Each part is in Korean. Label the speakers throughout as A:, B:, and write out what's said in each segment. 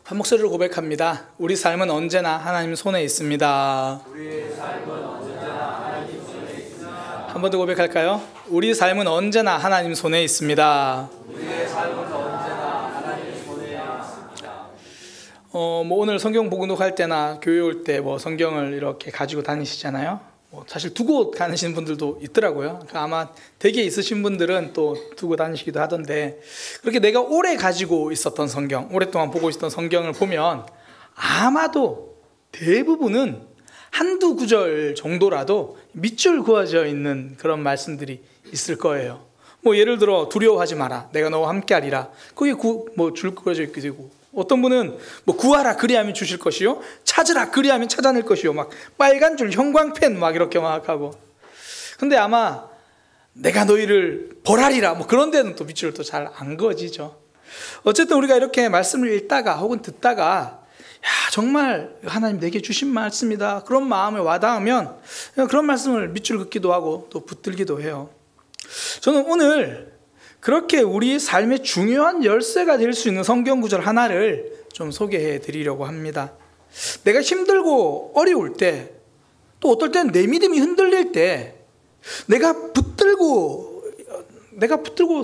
A: 한 목소리로 고백합니다. 우리 삶은 언제나 하나님 손에 있습니다.
B: 우리의 삶은 언제나 하나님 손에 있습니다.
A: 한 번 더 고백할까요? 우리 삶은 언제나 하나님 손에 있습니다.
B: 우리의 삶은 언제나 하나님 손에 있습니다.
A: 오늘 성경 복음독할 때나 교회 올 때 성경을 이렇게 가지고 다니시잖아요. 사실 두고 다니시는 분들도 있더라고요. 그러니까 아마 댁에 있으신 분들은 또 두고 다니시기도 하던데, 그렇게 내가 오래 가지고 있었던 성경, 오랫동안 보고 있었던 성경을 보면 아마도 대부분은 한두 구절 정도라도 밑줄 그어져 있는 그런 말씀들이 있을 거예요. 예를 들어 두려워하지 마라, 내가 너와 함께하리라. 거기에 줄 그어져 있게 되고, 어떤 분은 구하라 그리하면 주실 것이요, 찾으라 그리하면 찾아낼 것이요, 빨간 줄 형광펜 이렇게 하고. 근데 아마 내가 너희를 벌하리라 그런 데는 또 밑줄 또 잘 안 그어지죠. 어쨌든 우리가 이렇게 말씀을 읽다가 혹은 듣다가 정말 하나님 내게 주신 말씀이다, 그런 마음에 와닿으면 그런 말씀을 밑줄 긋기도 하고 또 붙들기도 해요. 저는 오늘 그렇게 우리 삶의 중요한 열쇠가 될 수 있는 성경 구절 하나를 좀 소개해 드리려고 합니다. 내가 힘들고 어려울 때, 또 어떨 때는 내 믿음이 흔들릴 때 내가 붙들고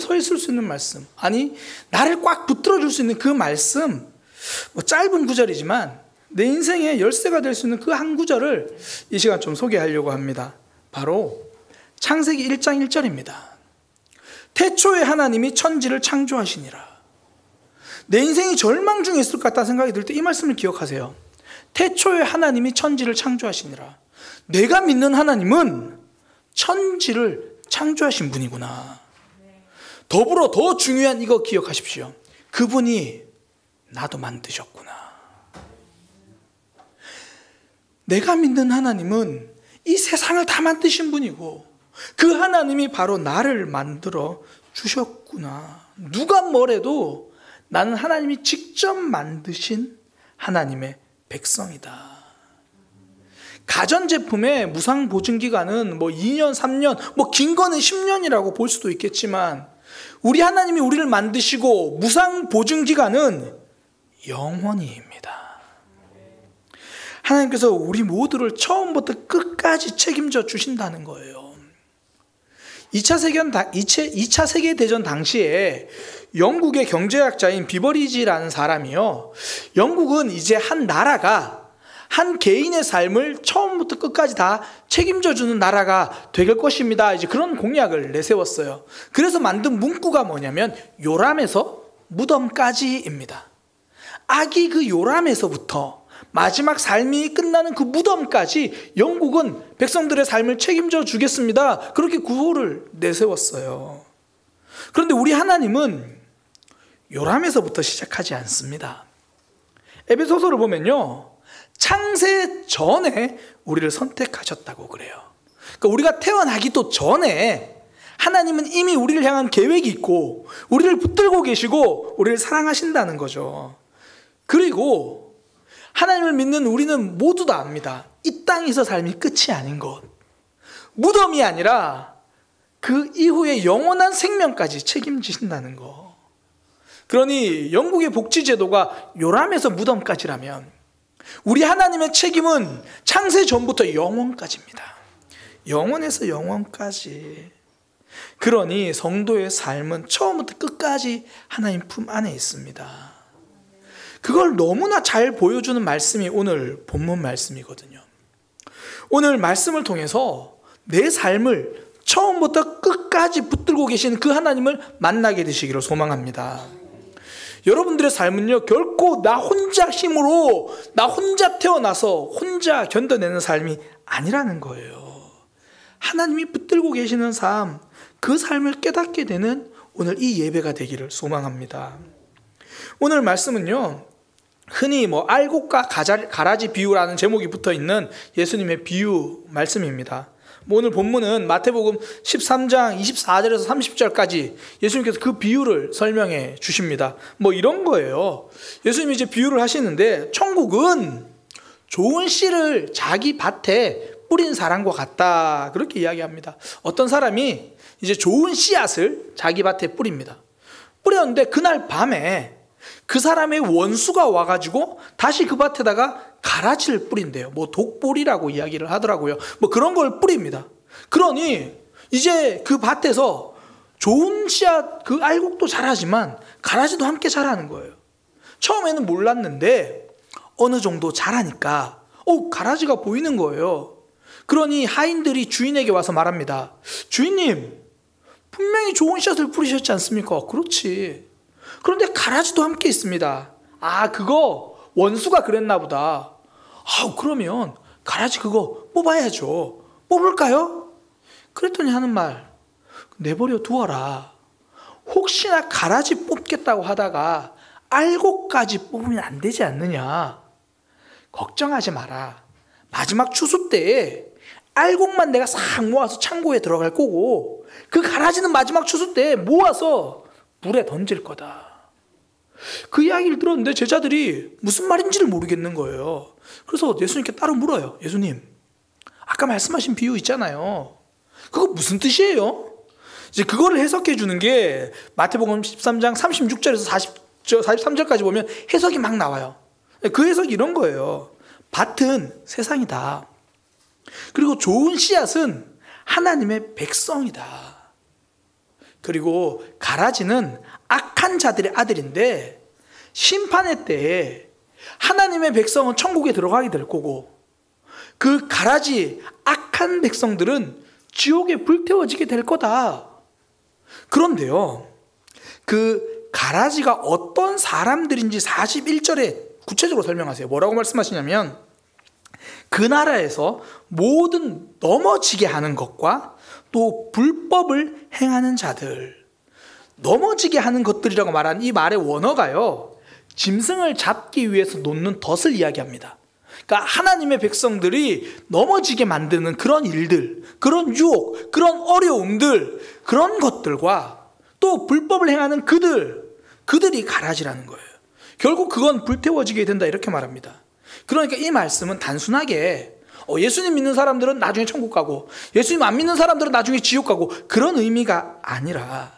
A: 서 있을 수 있는 말씀, 아니 나를 꽉 붙들어 줄 수 있는 그 말씀, 짧은 구절이지만 내 인생의 열쇠가 될 수 있는 그 한 구절을 이 시간 좀 소개하려고 합니다. 바로 창세기 1장 1절입니다. 태초에 하나님이 천지를 창조하시니라. 내 인생이 절망 중에 있을 것 같다는 생각이 들 때 이 말씀을 기억하세요. 태초에 하나님이 천지를 창조하시니라. 내가 믿는 하나님은 천지를 창조하신 분이구나. 더불어 더 중요한 이거 기억하십시오. 그분이 나도 만드셨구나. 내가 믿는 하나님은 이 세상을 다 만드신 분이고, 그 하나님이 바로 나를 만들어 주셨구나. 누가 뭐래도 나는 하나님이 직접 만드신 하나님의 백성이다. 가전제품의 무상보증기간은 2년, 3년, 긴 거는 10년이라고 볼 수도 있겠지만, 우리 하나님이 우리를 만드시고 무상보증기간은 영원히입니다. 하나님께서 우리 모두를 처음부터 끝까지 책임져 주신다는 거예요. 2차 세계대전 당시에 영국의 경제학자인 비버리지라는 사람이요, 영국은 이제 한 나라가 한 개인의 삶을 처음부터 끝까지 다 책임져주는 나라가 될 것입니다, 이제 그런 공약을 내세웠어요. 그래서 만든 문구가 뭐냐면 요람에서 무덤까지입니다. 아기 그 요람에서부터 마지막 삶이 끝나는 그 무덤까지 영국은 백성들의 삶을 책임져 주겠습니다, 그렇게 구호를 내세웠어요. 그런데 우리 하나님은 요람에서부터 시작하지 않습니다. 에베소서를 보면요, 창세 전에 우리를 선택하셨다고 그래요. 그러니까 우리가 태어나기도 전에 하나님은 이미 우리를 향한 계획이 있고 우리를 붙들고 계시고 우리를 사랑하신다는 거죠. 그리고 하나님을 믿는 우리는 모두 다 압니다. 이 땅에서 삶이 끝이 아닌 것, 무덤이 아니라 그 이후에 영원한 생명까지 책임지신다는 것. 그러니 영국의 복지제도가 요람에서 무덤까지라면 우리 하나님의 책임은 창세 전부터 영원까지입니다. 영원에서 영원까지. 그러니 성도의 삶은 처음부터 끝까지 하나님 품 안에 있습니다. 그걸 너무나 잘 보여주는 말씀이 오늘 본문 말씀이거든요. 오늘 말씀을 통해서 내 삶을 처음부터 끝까지 붙들고 계신 그 하나님을 만나게 되시기를 소망합니다. 여러분들의 삶은요, 결코 나 혼자 힘으로, 나 혼자 태어나서 혼자 견뎌내는 삶이 아니라는 거예요. 하나님이 붙들고 계시는 삶, 그 삶을 깨닫게 되는 오늘 이 예배가 되기를 소망합니다. 오늘 말씀은요, 흔히 알곡과 가라지 비유라는 제목이 붙어있는 예수님의 비유 말씀입니다. 오늘 본문은 마태복음 13장 24절에서 30절까지 예수님께서 그 비유를 설명해 주십니다. 이런 거예요. 예수님이 이제 비유를 하시는데, 천국은 좋은 씨를 자기 밭에 뿌린 사람과 같다, 그렇게 이야기합니다. 어떤 사람이 이제 좋은 씨앗을 자기 밭에 뿌립니다. 뿌렸는데 그날 밤에 그 사람의 원수가 와가지고 다시 그 밭에다가 가라지를 뿌린대요. 뭐 독보리라고 이야기를 하더라고요. 뭐 그런 걸 뿌립니다. 그러니 이제 그 밭에서 좋은 씨앗, 그 알곡도 자라지만 가라지도 함께 자라는 거예요. 처음에는 몰랐는데 어느 정도 자라니까 가라지가 보이는 거예요. 그러니 하인들이 주인에게 와서 말합니다. 주인님, 분명히 좋은 씨앗을 뿌리셨지 않습니까? 그렇지. 그런데 가라지도 함께 있습니다. 그거 원수가 그랬나 보다. 그러면 가라지 그거 뽑아야죠. 뽑을까요? 그랬더니 하는 말, 내버려 두어라. 혹시나 가라지 뽑겠다고 하다가 알곡까지 뽑으면 안 되지 않느냐. 걱정하지 마라. 마지막 추수 때에 알곡만 내가 싹 모아서 창고에 들어갈 거고 그 가라지는 마지막 추수 때에 모아서 물에 던질 거다. 그 이야기를 들었는데 제자들이 무슨 말인지를 모르겠는 거예요. 그래서 예수님께 따로 물어요. 예수님, 아까 말씀하신 비유 있잖아요. 그거 무슨 뜻이에요? 이제 그거를 해석해 주는 게 마태복음 13장 36절에서 43절까지 보면 해석이 막 나와요. 그 해석이 이런 거예요. 밭은 세상이다. 그리고 좋은 씨앗은 하나님의 백성이다. 그리고 가라지는 악한 자들의 아들인데 심판의 때에 하나님의 백성은 천국에 들어가게 될 거고 그 가라지 악한 백성들은 지옥에 불태워지게 될 거다. 그런데요, 그 가라지가 어떤 사람들인지 41절에 구체적으로 설명하세요. 뭐라고 말씀하시냐면 그 나라에서 모든 넘어지게 하는 것과 또 불법을 행하는 자들, 넘어지게 하는 것들이라고 말한 이 말의 원어가요, 짐승을 잡기 위해서 놓는 덫을 이야기합니다. 그러니까 하나님의 백성들이 넘어지게 만드는 그런 일들, 그런 유혹, 그런 어려움들, 그런 것들과 또 불법을 행하는 그들이 가라지라는 거예요. 결국 그건 불태워지게 된다 이렇게 말합니다. 그러니까 이 말씀은 단순하게 예수님 믿는 사람들은 나중에 천국 가고 예수님 안 믿는 사람들은 나중에 지옥 가고 그런 의미가 아니라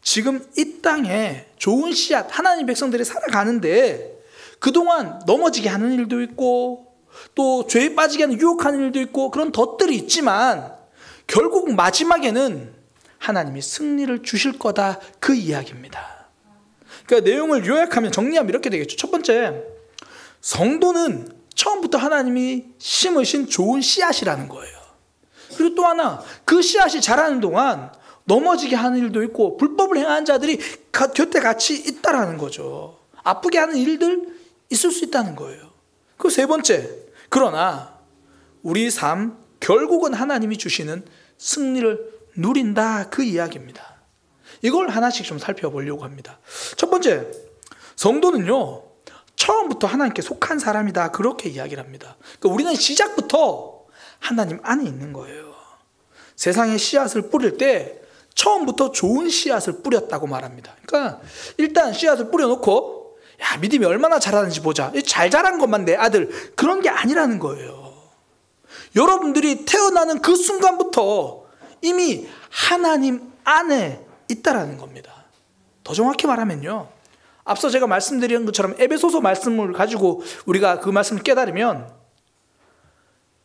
A: 지금 이 땅에 좋은 씨앗 하나님 백성들이 살아가는데 그동안 넘어지게 하는 일도 있고 또 죄에 빠지게 하는 유혹하는 일도 있고 그런 덫들이 있지만 결국 마지막에는 하나님이 승리를 주실 거다, 그 이야기입니다. 그러니까 내용을 요약하면, 정리하면 이렇게 되겠죠. 첫 번째, 성도는 처음부터 하나님이 심으신 좋은 씨앗이라는 거예요. 그리고 또 하나, 그 씨앗이 자라는 동안 넘어지게 하는 일도 있고 불법을 행하는 자들이 곁에 같이 있다라는 거죠. 아프게 하는 일들 있을 수 있다는 거예요. 그 세 번째, 그러나 우리 삶 결국은 하나님이 주시는 승리를 누린다, 그 이야기입니다. 이걸 하나씩 좀 살펴보려고 합니다. 첫 번째, 성도는요 처음부터 하나님께 속한 사람이다, 그렇게 이야기를 합니다. 그러니까 우리는 시작부터 하나님 안에 있는 거예요. 세상에 씨앗을 뿌릴 때 처음부터 좋은 씨앗을 뿌렸다고 말합니다. 그러니까 일단 씨앗을 뿌려놓고 믿음이 얼마나 자라는지 보자, 잘 자란 것만 내 아들, 그런 게 아니라는 거예요. 여러분들이 태어나는 그 순간부터 이미 하나님 안에 있다라는 겁니다. 더 정확히 말하면요, 앞서 제가 말씀드린 것처럼 에베소서 말씀을 가지고 우리가 그 말씀을 깨달으면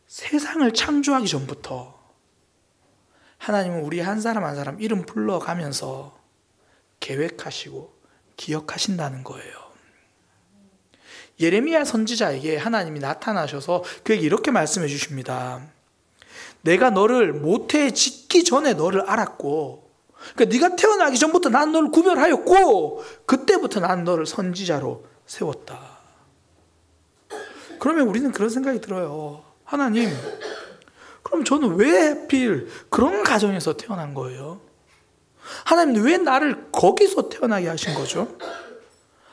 A: 세상을 창조하기 전부터 하나님은 우리 한 사람 한 사람 이름 불러가면서 계획하시고 기억하신다는 거예요. 예레미야 선지자에게 하나님이 나타나셔서 그에게 이렇게 말씀해 주십니다. 내가 너를 모태에 짓기 전에 너를 알았고, 그러니까 네가 태어나기 전부터 난 너를 구별하였고 그때부터 난 너를 선지자로 세웠다. 그러면 우리는 그런 생각이 들어요. 하나님, 그럼 저는 왜 하필 그런 가정에서 태어난 거예요? 하나님, 왜 나를 거기서 태어나게 하신 거죠?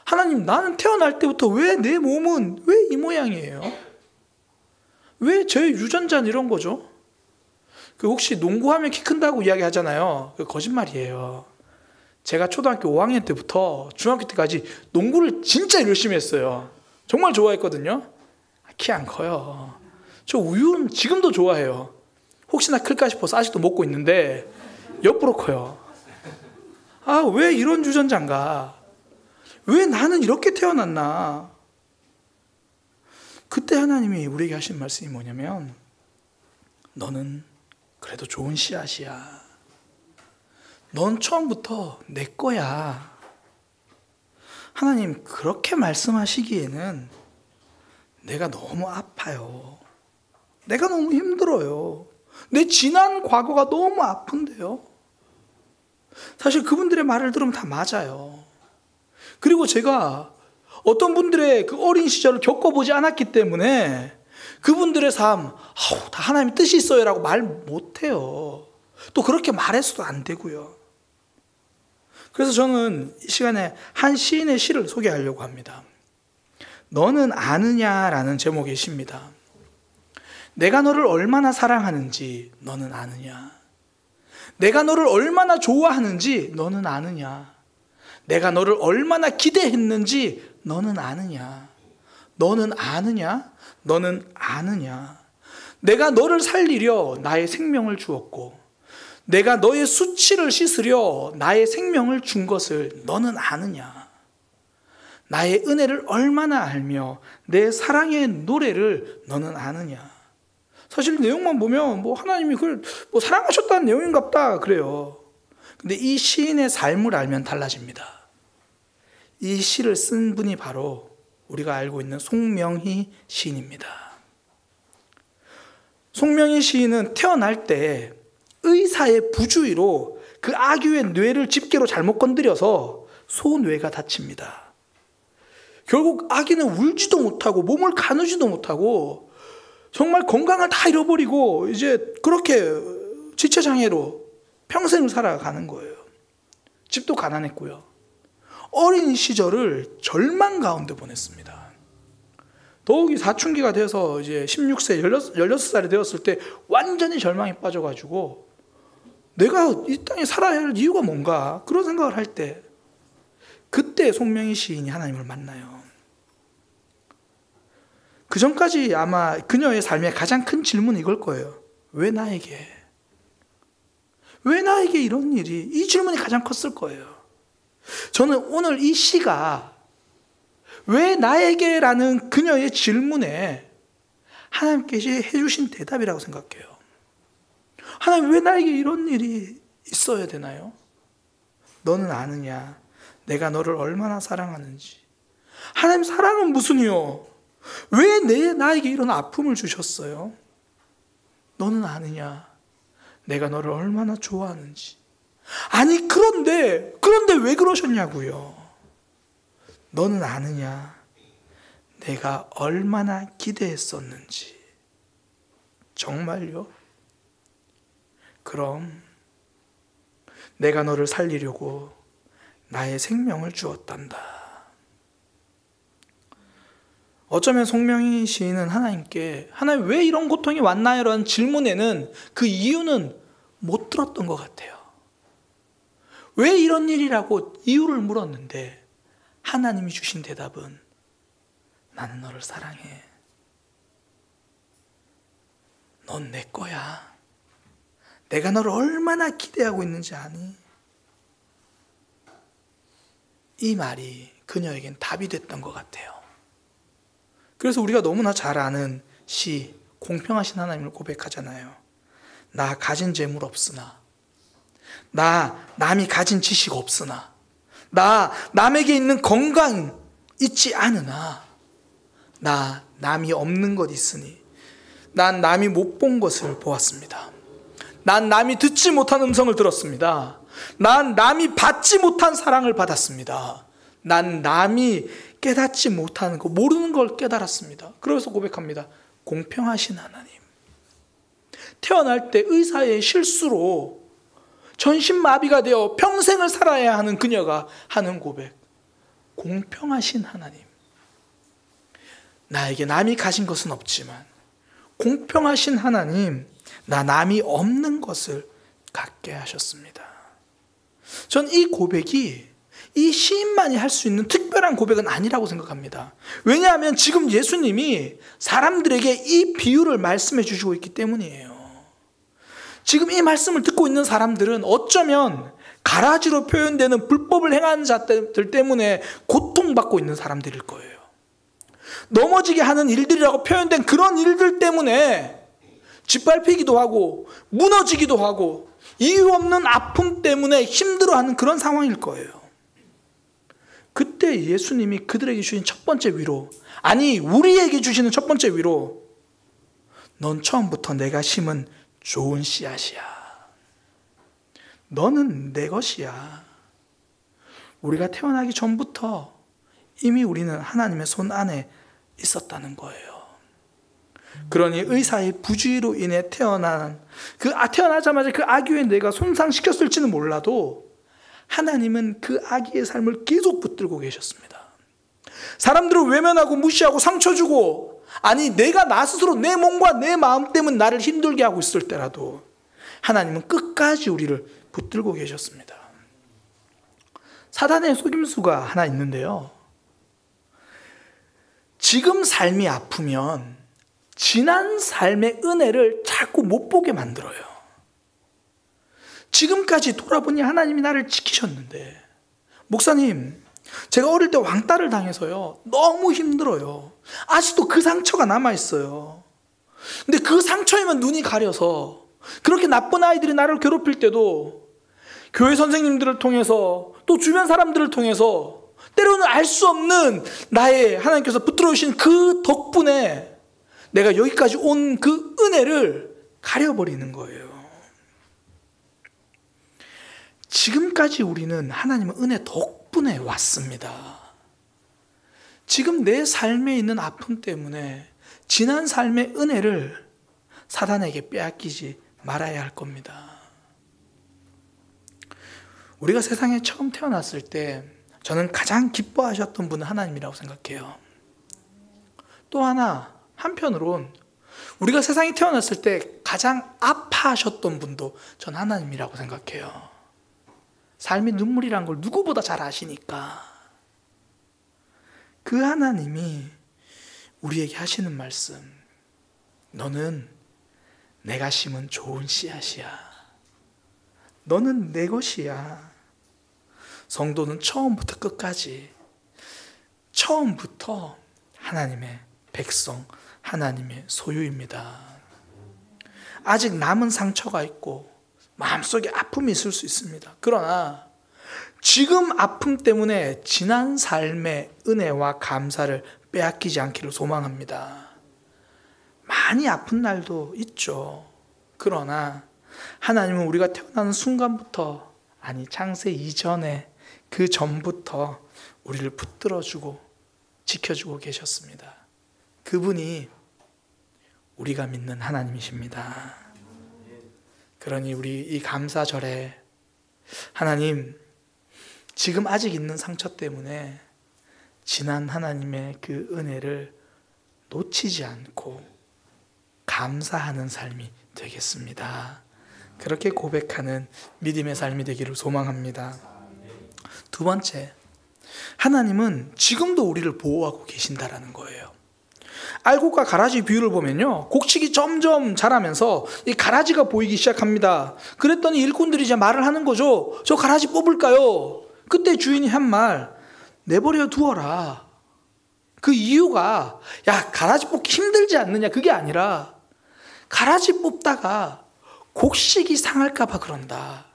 A: 하나님, 나는 태어날 때부터 왜 내 몸은 왜 이 모양이에요? 왜 제 유전자는 이런 거죠? 혹시 농구하면 키 큰다고 이야기하잖아요. 거짓말이에요. 제가 초등학교 5학년 때부터 중학교 때까지 농구를 진짜 열심히 했어요. 정말 좋아했거든요. 키 안 커요. 저 우유는 지금도 좋아해요. 혹시나 클까 싶어서 아직도 먹고 있는데 옆으로 커요. 왜 이런 유전자인가? 왜 나는 이렇게 태어났나? 그때 하나님이 우리에게 하신 말씀이 뭐냐면, 너는 그래도 좋은 씨앗이야. 넌 처음부터 내 거야. 하나님 그렇게 말씀하시기에는 내가 너무 아파요. 내가 너무 힘들어요. 내 지난 과거가 너무 아픈데요. 사실 그분들의 말을 들으면 다 맞아요. 그리고 제가 어떤 분들의 그 어린 시절을 겪어보지 않았기 때문에 그분들의 삶, 다 하나님의 뜻이 있어요 라고 말 못해요. 또 그렇게 말해서도 안 되고요. 그래서 저는 이 시간에 한 시인의 시를 소개하려고 합니다. 너는 아느냐라는 제목의 시입니다. 내가 너를 얼마나 사랑하는지 너는 아느냐? 내가 너를 얼마나 좋아하는지 너는 아느냐? 내가 너를 얼마나 기대했는지 너는 아느냐? 너는 아느냐? 너는 아느냐? 내가 너를 살리려 나의 생명을 주었고 내가 너의 수치를 씻으려 나의 생명을 준 것을 너는 아느냐? 나의 은혜를 얼마나 알며 내 사랑의 노래를 너는 아느냐? 사실 내용만 보면 하나님이 그걸 사랑하셨다는 내용인갑다 그래요. 근데 이 시인의 삶을 알면 달라집니다. 이 시를 쓴 분이 바로 우리가 알고 있는 송명희 시인입니다. 송명희 시인은 태어날 때 의사의 부주의로 그 아기의 뇌를 집게로 잘못 건드려서 소뇌가 다칩니다. 결국 아기는 울지도 못하고 몸을 가누지도 못하고 정말 건강을 다 잃어버리고 이제 그렇게 지체장애로 평생을 살아가는 거예요. 집도 가난했고요. 어린 시절을 절망 가운데 보냈습니다. 더욱이 사춘기가 돼서 이제 16세, 16살이 되었을 때 완전히 절망에 빠져가지고 내가 이 땅에 살아야 할 이유가 뭔가 그런 생각을 할 때 그때 송명희 시인이 하나님을 만나요. 그 전까지 아마 그녀의 삶의 가장 큰 질문은 이걸 거예요. 왜 나에게? 왜 나에게 이런 일이? 이 질문이 가장 컸을 거예요. 저는 오늘 이 시가 왜 나에게라는 그녀의 질문에 하나님께서 해주신 대답이라고 생각해요. 하나님 왜 나에게 이런 일이 있어야 되나요? 너는 아느냐? 내가 너를 얼마나 사랑하는지. 하나님 사랑은 무슨이요? 왜 나에게 이런 아픔을 주셨어요? 너는 아느냐? 내가 너를 얼마나 좋아하는지. 아니 그런데 왜 그러셨냐고요? 너는 아느냐? 내가 얼마나 기대했었는지. 정말요? 그럼 내가 너를 살리려고 나의 생명을 주었단다. 어쩌면 송명희 시인은 하나님께 하나님 왜 이런 고통이 왔나요? 라는 질문에는 그 이유는 못 들었던 것 같아요. 왜 이런 일이라고 이유를 물었는데 하나님이 주신 대답은 나는 너를 사랑해. 넌 내 거야. 내가 너를 얼마나 기대하고 있는지 아니? 이 말이 그녀에겐 답이 됐던 것 같아요. 그래서 우리가 너무나 잘 아는 시 공평하신 하나님을 고백하잖아요. 나 가진 재물 없으나, 나 남이 가진 지식 없으나, 나 남에게 있는 건강 있지 않으나, 나 남이 없는 것 있으니 난 남이 못 본 것을 보았습니다. 난 남이 듣지 못한 음성을 들었습니다. 난 남이 받지 못한 사랑을 받았습니다. 난 남이 깨닫지 못하는 거, 모르는 걸 깨달았습니다. 그래서 고백합니다. 공평하신 하나님. 태어날 때 의사의 실수로 전신마비가 되어 평생을 살아야 하는 그녀가 하는 고백. 공평하신 하나님. 나에게 남이 가진 것은 없지만 공평하신 하나님, 나 남이 없는 것을 갖게 하셨습니다. 전 이 고백이 이 시인만이 할 수 있는 특별한 고백은 아니라고 생각합니다. 왜냐하면 지금 예수님이 사람들에게 이 비유를 말씀해 주시고 있기 때문이에요. 지금 이 말씀을 듣고 있는 사람들은 어쩌면 가라지로 표현되는 불법을 행하는 자들 때문에 고통받고 있는 사람들일 거예요. 넘어지게 하는 일들이라고 표현된 그런 일들 때문에 짓밟히기도 하고 무너지기도 하고 이유 없는 아픔 때문에 힘들어하는 그런 상황일 거예요. 그때 예수님이 그들에게 주신 첫 번째 위로, 아니 우리에게 주시는 첫 번째 위로, 넌 처음부터 내가 심은 좋은 씨앗이야. 너는 내 것이야. 우리가 태어나기 전부터 이미 우리는 하나님의 손 안에 있었다는 거예요. 그러니 의사의 부주의로 인해 태어나자마자 그 아기의 뇌가 손상시켰을지는 몰라도 하나님은 그 아기의 삶을 계속 붙들고 계셨습니다. 사람들을 외면하고 무시하고 상처 주고, 아니 내가 나 스스로 내 몸과 내 마음 때문에 나를 힘들게 하고 있을 때라도 하나님은 끝까지 우리를 붙들고 계셨습니다. 사단의 속임수가 하나 있는데요. 지금 삶이 아프면 지난 삶의 은혜를 자꾸 못 보게 만들어요. 지금까지 돌아보니 하나님이 나를 지키셨는데, 목사님 제가 어릴 때 왕따를 당해서요 너무 힘들어요. 아직도 그 상처가 남아있어요. 근데 그 상처에만 눈이 가려서 그렇게 나쁜 아이들이 나를 괴롭힐 때도 교회 선생님들을 통해서 또 주변 사람들을 통해서 때로는 알 수 없는 나의 하나님께서 붙들어 주신 그 덕분에 내가 여기까지 온 그 은혜를 가려버리는 거예요. 지금까지 우리는 하나님의 은혜 덕분에 왔습니다. 지금 내 삶에 있는 아픔 때문에 지난 삶의 은혜를 사단에게 빼앗기지 말아야 할 겁니다. 우리가 세상에 처음 태어났을 때 저는 가장 기뻐하셨던 분은 하나님이라고 생각해요. 또 하나, 한편으론 우리가 세상에 태어났을 때 가장 아파하셨던 분도 전 하나님이라고 생각해요. 삶의 눈물이란 걸 누구보다 잘 아시니까. 그 하나님이 우리에게 하시는 말씀, 너는 내가 심은 좋은 씨앗이야. 너는 내 것이야. 성도는 처음부터 끝까지, 처음부터 하나님의 백성, 하나님의 소유입니다. 아직 남은 상처가 있고 마음속에 아픔이 있을 수 있습니다. 그러나 지금 아픔 때문에 지난 삶의 은혜와 감사를 빼앗기지 않기를 소망합니다. 많이 아픈 날도 있죠. 그러나 하나님은 우리가 태어나는 순간부터, 아니 창세 이전에 그 전부터 우리를 붙들어주고 지켜주고 계셨습니다. 그분이 우리가 믿는 하나님이십니다. 그러니 우리 이 감사절에 하나님, 지금 아직 있는 상처 때문에 지난 하나님의 그 은혜를 놓치지 않고 감사하는 삶이 되겠습니다. 그렇게 고백하는 믿음의 삶이 되기를 소망합니다. 두 번째, 하나님은 지금도 우리를 보호하고 계신다라는 거예요. 알곡과 가라지 비유를 보면요, 곡식이 점점 자라면서 이 가라지가 보이기 시작합니다. 그랬더니 일꾼들이 이제 말을 하는 거죠. 저 가라지 뽑을까요? 그때 주인이 한 말, 내버려 두어라. 그 이유가, 야 가라지 뽑기 힘들지 않느냐, 그게 아니라 가라지 뽑다가 곡식이 상할까 봐 그런다.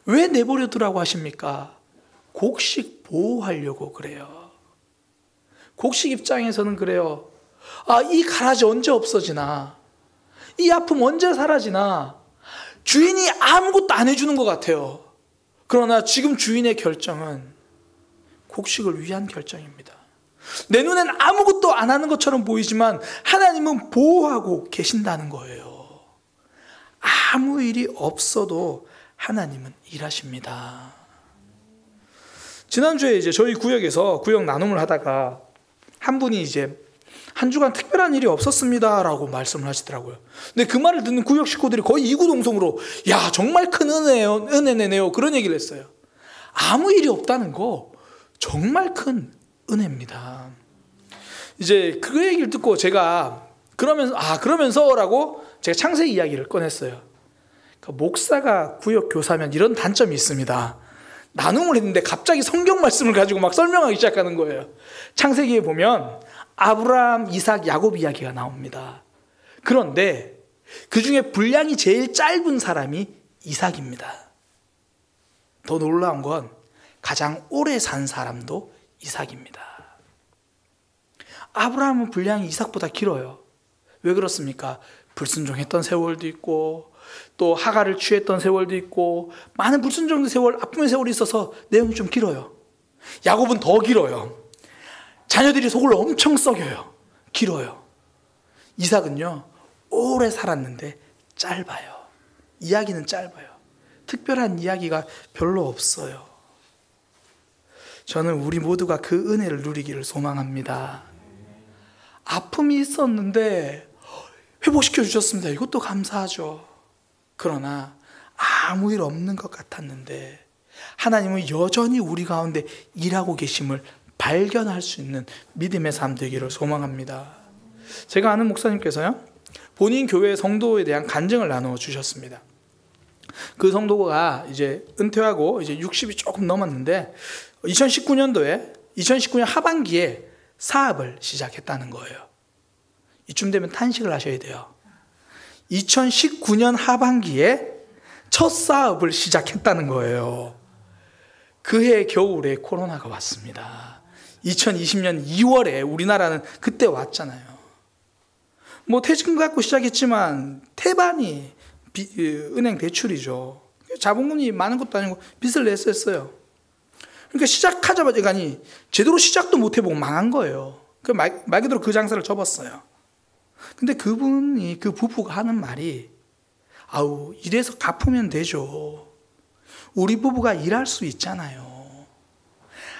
A: 왜 내버려 두라고 하십니까? 곡식 보호하려고 그래요. 곡식 입장에서는 그래요. 아, 이 가라지 언제 없어지나? 이 아픔 언제 사라지나? 주인이 아무것도 안 해주는 것 같아요. 그러나 지금 주인의 결정은 곡식을 위한 결정입니다. 내 눈엔 아무것도 안 하는 것처럼 보이지만 하나님은 보호하고 계신다는 거예요. 아무 일이 없어도 하나님은 일하십니다. 지난주에 이제 저희 구역에서 구역 나눔을 하다가 한 분이 이제 한 주간 특별한 일이 없었습니다 라고 말씀을 하시더라고요. 근데 그 말을 듣는 구역 식구들이 거의 이구동성으로, 야 정말 큰 은혜네요, 그런 얘기를 했어요. 아무 일이 없다는 거 정말 큰 은혜입니다. 이제 그 얘기를 듣고 제가 그러면서라고 제가 창세기 이야기를 꺼냈어요. 그러니까 목사가 구역 교사면 이런 단점이 있습니다. 나눔을 했는데 갑자기 성경 말씀을 가지고 막 설명하기 시작하는 거예요. 창세기에 보면 아브라함, 이삭, 야곱 이야기가 나옵니다. 그런데 그 중에 분량이 제일 짧은 사람이 이삭입니다. 더 놀라운 건 가장 오래 산 사람도 이삭입니다. 아브라함은 분량이 이삭보다 길어요. 왜 그렇습니까? 불순종했던 세월도 있고 또 하가를 취했던 세월도 있고 많은 불순종의 세월, 아픔의 세월이 있어서 내용이 좀 길어요. 야곱은 더 길어요. 자녀들이 속을 엄청 썩여요. 길어요. 이삭은요 오래 살았는데 짧아요. 이야기는 짧아요. 특별한 이야기가 별로 없어요. 저는 우리 모두가 그 은혜를 누리기를 소망합니다. 아픔이 있었는데 회복시켜 주셨습니다. 이것도 감사하죠. 그러나 아무 일 없는 것 같았는데 하나님은 여전히 우리 가운데 일하고 계심을 발견할 수 있는 믿음의 삶 되기를 소망합니다. 제가 아는 목사님께서요 본인 교회 성도에 대한 간증을 나누어 주셨습니다. 그 성도가 이제 은퇴하고 이제 60이 조금 넘었는데 2019년 하반기에 사업을 시작했다는 거예요. 이쯤 되면 탄식을 하셔야 돼요. 2019년 하반기에 첫 사업을 시작했다는 거예요. 그해 겨울에 코로나가 왔습니다. 2020년 2월에 우리나라는 그때 왔잖아요. 뭐 퇴직금 갖고 시작했지만 태반이 은행 대출이죠. 자본금이 많은 것도 아니고 빚을 냈었어요. 그러니까 시작하자마자 아니 제대로 시작도 못 해보고 망한 거예요. 말 그대로 그 장사를 접었어요. 근데 그 부부가 하는 말이 아우 이래서 갚으면 되죠. 우리 부부가 일할 수 있잖아요.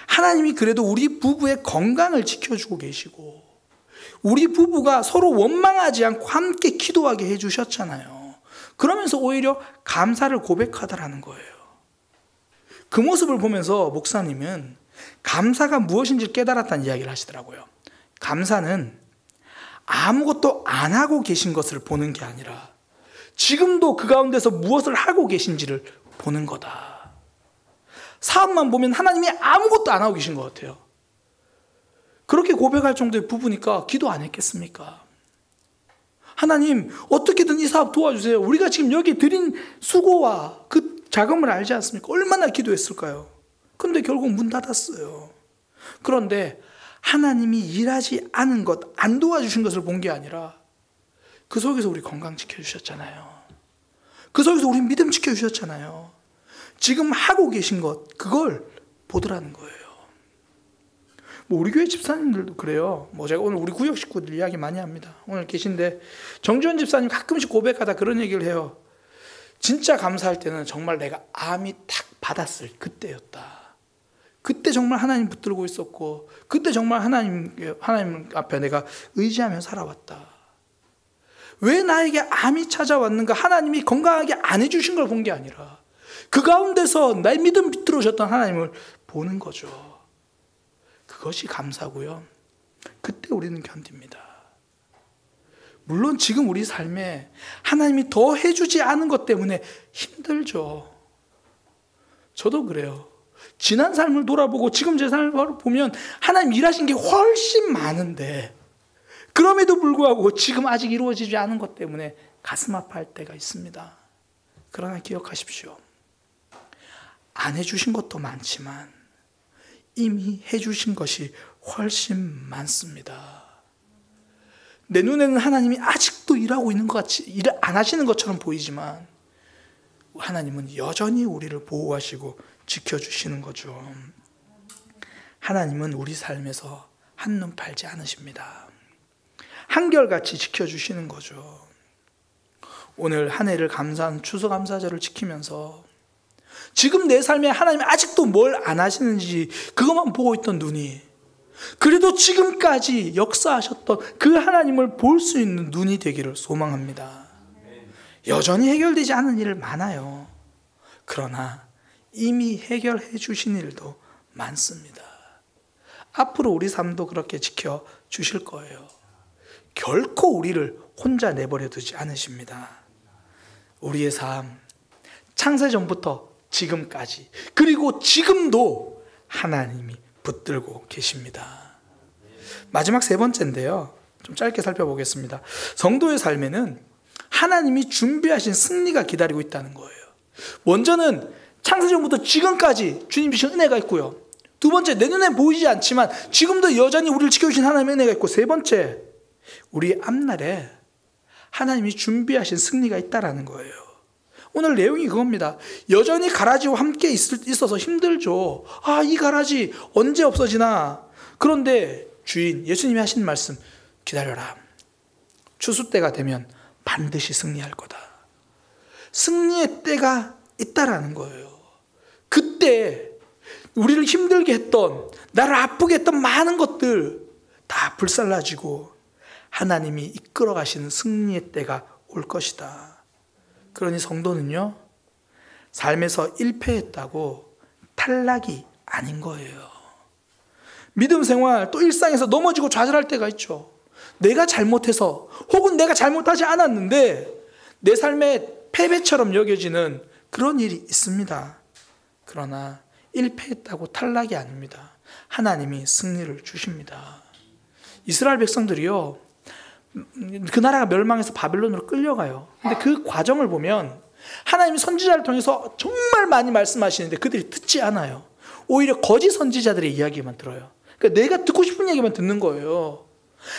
A: 하나님이 그래도 우리 부부의 건강을 지켜주고 계시고 우리 부부가 서로 원망하지 않고 함께 기도하게 해주셨잖아요. 그러면서 오히려 감사를 고백하더라는 거예요. 그 모습을 보면서 목사님은 감사가 무엇인지 깨달았다는 이야기를 하시더라고요. 감사는 아무것도 안 하고 계신 것을 보는 게 아니라 지금도 그 가운데서 무엇을 하고 계신지를 보는 거다. 사업만 보면 하나님이 아무것도 안 하고 계신 것 같아요. 그렇게 고백할 정도의 부부니까 기도 안 했겠습니까? 하나님 어떻게든 이 사업 도와주세요. 우리가 지금 여기 드린 수고와 그 자금을 알지 않습니까? 얼마나 기도했을까요? 근데 결국 문 닫았어요. 그런데 하나님이 일하지 않은 것, 안 도와주신 것을 본 게 아니라 그 속에서 우리 건강 지켜주셨잖아요. 그 속에서 우리 믿음 지켜주셨잖아요. 지금 하고 계신 것, 그걸 보더라는 거예요. 뭐 우리 교회 집사님들도 그래요. 뭐 제가 오늘 우리 구역 식구들 이야기 많이 합니다. 오늘 계신데 정지원 집사님 가끔씩 고백하다 그런 얘기를 해요. 진짜 감사할 때는 정말 내가 암이 탁 받았을 그때였다. 그때 정말 하나님 붙들고 있었고 그때 정말 하나님 앞에 내가 의지하며 살아왔다. 왜 나에게 암이 찾아왔는가? 하나님이 건강하게 안 해주신 걸 본 게 아니라 그 가운데서 나의 믿음 붙들어주셨던 하나님을 보는 거죠. 그것이 감사고요. 그때 우리는 견딥니다. 물론 지금 우리 삶에 하나님이 더 해주지 않은 것 때문에 힘들죠. 저도 그래요. 지난 삶을 돌아보고 지금 제 삶을 보면 하나님 일하신 게 훨씬 많은데 그럼에도 불구하고 지금 아직 이루어지지 않은 것 때문에 가슴 아파할 때가 있습니다. 그러나 기억하십시오. 안 해주신 것도 많지만 이미 해주신 것이 훨씬 많습니다. 내 눈에는 하나님이 아직도 일하고 있는 것 같이 일을 안 하시는 것처럼 보이지만 하나님은 여전히 우리를 보호하시고 지켜주시는 거죠. 하나님은 우리 삶에서 한눈 팔지 않으십니다. 한결같이 지켜주시는 거죠. 오늘 한 해를 감사한 추수감사절을 지키면서 지금 내 삶에 하나님이 아직도 뭘 안 하시는지 그것만 보고 있던 눈이 그래도 지금까지 역사하셨던 그 하나님을 볼 수 있는 눈이 되기를 소망합니다. 여전히 해결되지 않은 일 많아요. 그러나 이미 해결해 주신 일도 많습니다. 앞으로 우리 삶도 그렇게 지켜주실 거예요. 결코 우리를 혼자 내버려 두지 않으십니다. 우리의 삶, 창세전부터 지금까지, 그리고 지금도 하나님이 붙들고 계십니다. 마지막 세 번째인데요, 좀 짧게 살펴보겠습니다. 성도의 삶에는 하나님이 준비하신 승리가 기다리고 있다는 거예요. 먼저는 창세전부터 지금까지 주님 주신 은혜가 있고요. 두 번째, 내 눈에 보이지 않지만 지금도 여전히 우리를 지켜주신 하나님의 은혜가 있고, 세 번째, 우리 앞날에 하나님이 준비하신 승리가 있다는 거예요. 오늘 내용이 그겁니다. 여전히 가라지와 함께 있어서 힘들죠. 이 가라지 언제 없어지나. 그런데 주인 예수님이 하신 말씀, 기다려라. 추수 때가 되면 반드시 승리할 거다. 승리의 때가 있다라는 거예요. 그때 우리를 힘들게 했던, 나를 아프게 했던 많은 것들 다 불살라지고 하나님이 이끌어 가시는 승리의 때가 올 것이다. 그러니 성도는요, 삶에서 일패했다고 탈락이 아닌 거예요. 믿음 생활, 또 일상에서 넘어지고 좌절할 때가 있죠. 내가 잘못해서, 혹은 내가 잘못하지 않았는데 내 삶의 패배처럼 여겨지는 그런 일이 있습니다. 그러나 일패했다고 탈락이 아닙니다. 하나님이 승리를 주십니다. 이스라엘 백성들이요, 그 나라가 멸망해서 바벨론으로 끌려가요. 근데 그 과정을 보면 하나님이 선지자를 통해서 정말 많이 말씀하시는데 그들이 듣지 않아요. 오히려 거짓 선지자들의 이야기만 들어요. 그러니까 내가 듣고 싶은 얘기만 듣는 거예요.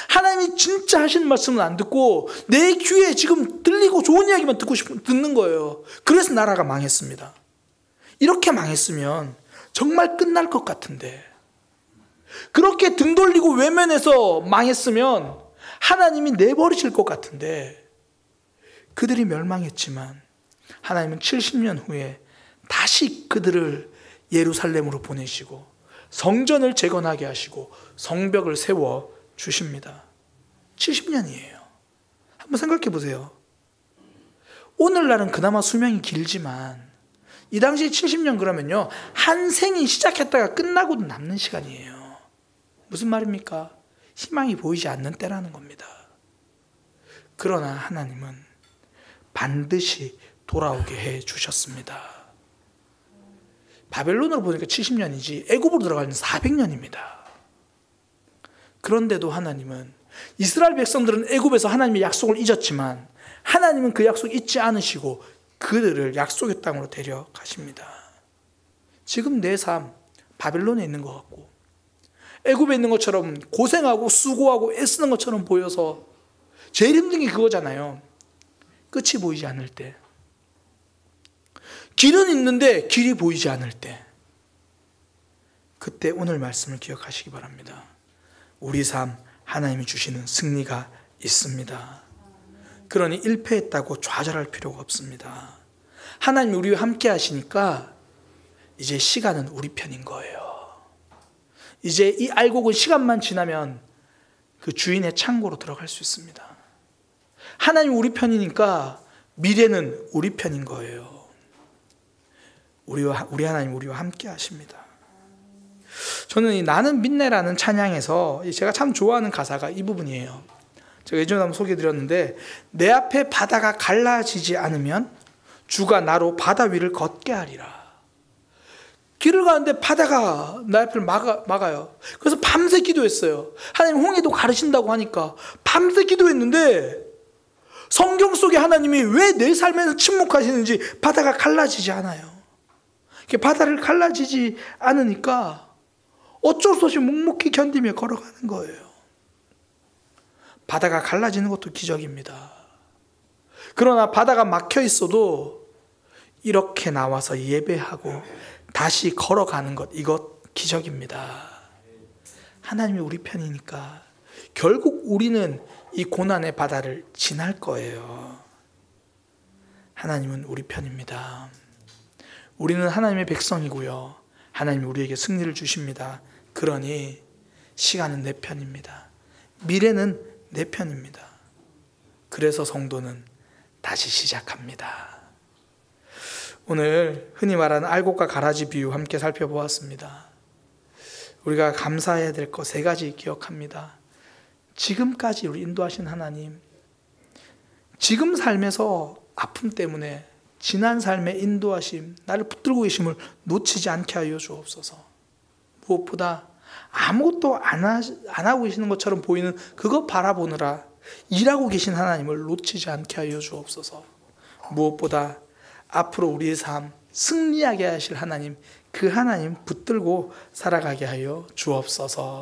A: 하나님이 진짜 하시는 말씀은 안 듣고 내 귀에 지금 들리고 좋은 이야기만 듣는 거예요. 그래서 나라가 망했습니다. 이렇게 망했으면 정말 끝날 것 같은데, 그렇게 등 돌리고 외면해서 망했으면 하나님이 내버리실 것 같은데, 그들이 멸망했지만 하나님은 70년 후에 다시 그들을 예루살렘으로 보내시고 성전을 재건하게 하시고 성벽을 세워 주십니다. 70년이에요. 한번 생각해 보세요. 오늘날은 그나마 수명이 길지만 이 당시에 70년 그러면요, 한 생이 시작했다가 끝나고도 남는 시간이에요. 무슨 말입니까? 희망이 보이지 않는 때라는 겁니다. 그러나 하나님은 반드시 돌아오게 해 주셨습니다. 바벨론으로 보니까 70년이지 애굽으로 들어가면 400년입니다. 그런데도 하나님은, 이스라엘 백성들은 애굽에서 하나님의 약속을 잊었지만 하나님은 그 약속 잊지 않으시고 그들을 약속의 땅으로 데려가십니다. 지금 내 삶 바벨론에 있는 것 같고 애굽에 있는 것처럼 고생하고 수고하고 애쓰는 것처럼 보여서 제일 힘든 게 그거잖아요. 끝이 보이지 않을 때, 길은 있는데 길이 보이지 않을 때, 그때 오늘 말씀을 기억하시기 바랍니다. 우리 삶 하나님이 주시는 승리가 있습니다. 그러니 일패했다고 좌절할 필요가 없습니다. 하나님이 우리와 함께 하시니까 이제 시간은 우리 편인 거예요. 이제 이 알곡은 시간만 지나면 그 주인의 창고로 들어갈 수 있습니다. 하나님이 우리 편이니까 미래는 우리 편인 거예요. 우리 하나님 우리와 함께 하십니다. 저는 이 나는 믿네라는 찬양에서 제가 참 좋아하는 가사가 이 부분이에요. 제가 예전에 한번 소개해드렸는데, 내 앞에 바다가 갈라지지 않으면 주가 나로 바다 위를 걷게 하리라. 길을 가는데 바다가 내 앞을 막아요. 그래서 밤새 기도했어요. 하나님 홍해도 가르신다고 하니까 밤새 기도했는데 성경 속에 하나님이 왜 내 삶에서 침묵하시는지 바다가 갈라지지 않아요. 바다를 갈라지지 않으니까 어쩔 수 없이 묵묵히 견디며 걸어가는 거예요. 바다가 갈라지는 것도 기적입니다. 그러나 바다가 막혀 있어도 이렇게 나와서 예배하고 다시 걸어가는 것, 이것 기적입니다. 하나님이 우리 편이니까 결국 우리는 이 고난의 바다를 지날 거예요. 하나님은 우리 편입니다. 우리는 하나님의 백성이고요, 하나님이 우리에게 승리를 주십니다. 그러니 시간은 내 편입니다. 미래는 내 편입니다. 그래서 성도는 다시 시작합니다. 오늘 흔히 말하는 알곡과 가라지 비유 함께 살펴보았습니다. 우리가 감사해야 될 것 3가지 기억합니다. 지금까지 우리 인도하신 하나님, 지금 삶에서 아픔 때문에 지난 삶의 인도하심, 나를 붙들고 계심을 놓치지 않게 하여 주옵소서. 무엇보다 아무것도 안 하고 계시는 것처럼 보이는 그것 바라보느라 일하고 계신 하나님을 놓치지 않게 하여 주옵소서. 무엇보다 앞으로 우리의 삶 승리하게 하실 하나님, 그 하나님 붙들고 살아가게 하여 주옵소서.